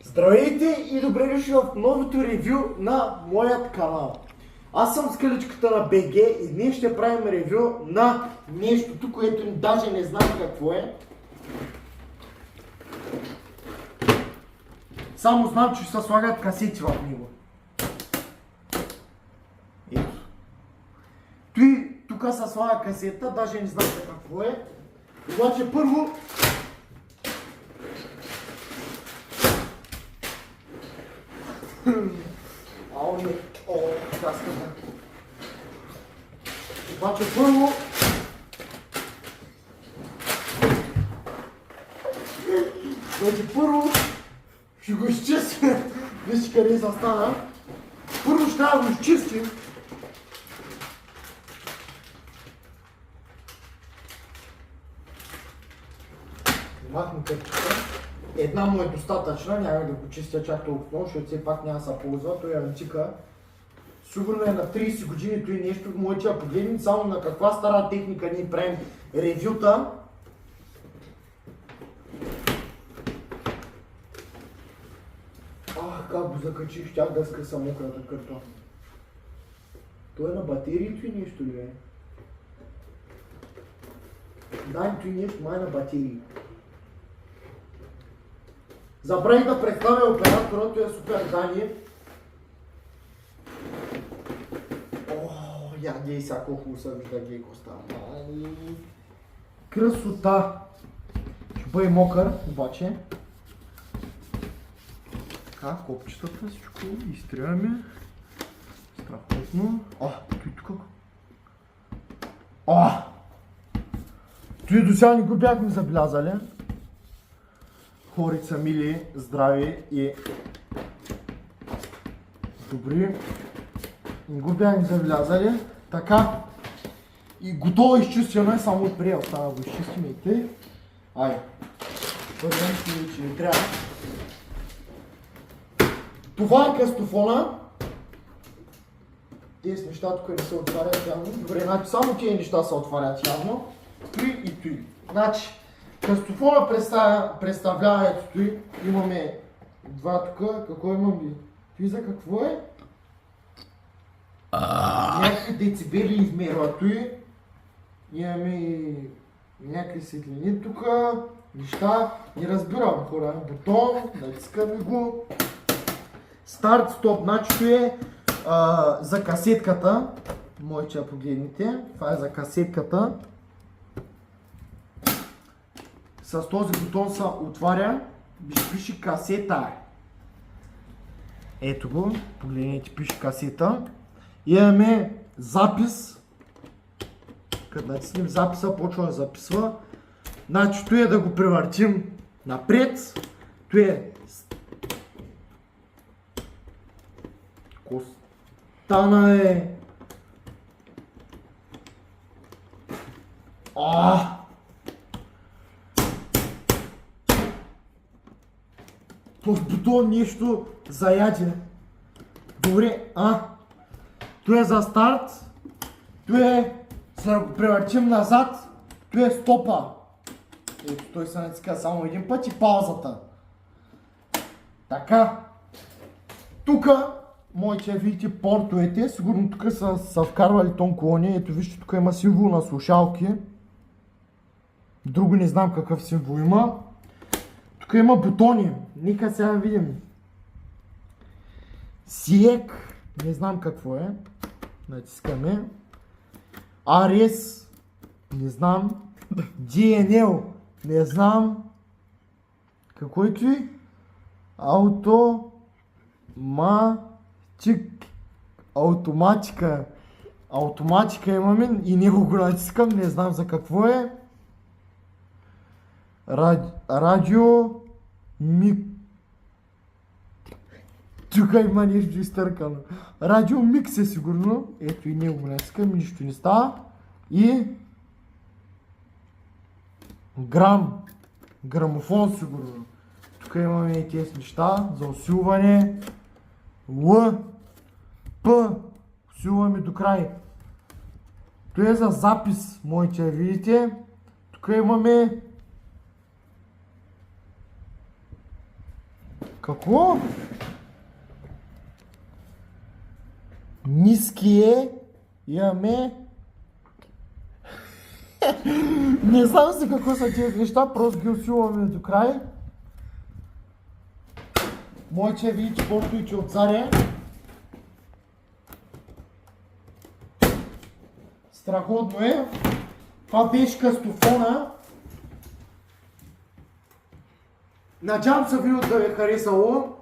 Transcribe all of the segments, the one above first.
Здравейте и добре дошли в новото ревю на моят канал. Аз съм Скаличката на БГ и днес ще правим ревю на нещото, което даже не знам какво е. Само знам, че ще се слагат касети в него. Ето. Тук се слага касета, даже не знам какво е. Обаче първо Обаче първо ще го изчистим. Вижте къде се стана. Първо ще трябва да го изчистим. Махме кърпичка. Една му е достатъчна, няма да го чистя чак толкова много, защото все пак няма да се ползва. Той е антика. Сигурно е на 30 години той нещо. Може да погледнем само на каква стара техника ние правим ревюта. Как го закачих, щях да скъса мократа картон. Той е на батерието и нещо ли е? Дай той нещо, май на батерии. Забравих да представя оператора, той е супер Дани. Ядей всяко хубаво се вижда гейко става. Красота! Ще бъде мокър, обаче. Така, копчетата всичко изтриваме. Страхотно. Той тук. Той до сега не го бяхме забелязали. Хорица мили, здрави и добри. Не го бяхме забелязали. Така. И готово изчистено е, само отприя. Остана да го изчистим и тъй. Първен, че не трябва. Това е къстофона. Тези неща тук не се отварят явно. Добре, значи само тези неща се отварят явно. Той и той. Значи, къстофона представлява ето той. Имаме два тук. Какво имам ли? Той за какво е? Някакви децибели измерва той. Имаме и някакви светлини тук. Неща. Не разбирам хора. Бутон. Натискаме го. Старт, стоп, значи е за касетката. Може да погледнете. Това е за касетката. С този бутон се отваря. Ще пише касета. Ето го. Погледнете, пише касета. Имаме запис. Като натиснем записа, почва да записва. Значи, той е да го превъртим напред. Той е стана е. Този бутон нещо заяде. Добре, той е за старт. Той е, за да го превъртим назад, той е стопа. Ето, той се натиска само един път и паузата. Така. Тука можете да видите портовете, сигурно тук са вкарвали тон колония. Ето вижте, тук има символ на слушалки. Друго не знам какъв символ има. Тук има бутони. Нека сега видим. Сиек, не знам какво е. Натискаме. RS, не знам. DNL, не знам. Какво е това? Автоматика имаме и него го натискам, не знам за какво е. Радио мик. Тук има нещо изтъркано. Радио микс е сигурно. Ето и него го натискам, нищо не става. И грамофон сигурно. Тук имаме и тези неща за усилване. П. Усилваме до край. Това е за запис, можете да видите. Тук имаме Какво? Ниски е. Имаме... Не знам си какво са тези неща, просто ги усилваме до край. Моите види, че порто и че отцаря. Страхотно е. Това беше кастофона. Надявам се видеото да ви е харесало.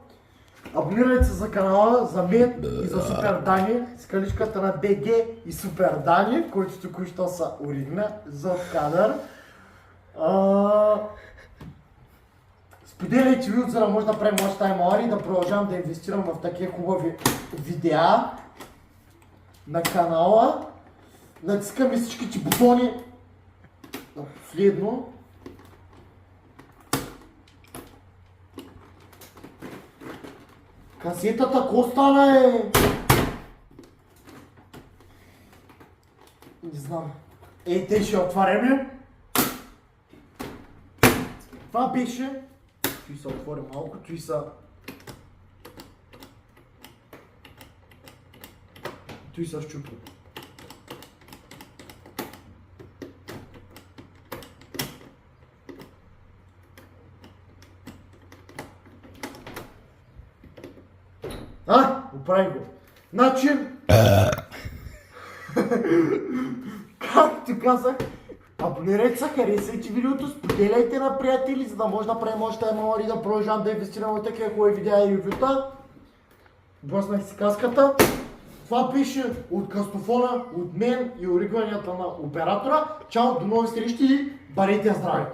Абонирайте се за канала, за мен и за Супер Дани, с каличката на БГ и Супер Дани, който току-що са оригна за кадър. Споделяйте видеото, за да може да правим още таймари и да продължавам да инвестирам в такива хубави видеа на канала. Натискаме всичките бутони на последно. Касетата ко стана е? Не знам. Ей, те ще отваряме. Това беше. Той се отвори малко, той са... Той са щупи. Оправи го. Значи... Както казах, абонирайте се, харесайте видеото, споделяйте на приятели, за да може да правим още таймари и да продължавам да инвестирам в такива хубави видеа и ревюта. Блъснах си каската. Това беше от кастофона, от мен и оригванията на оператора. Чао, до нови срещи и бъдете здрави!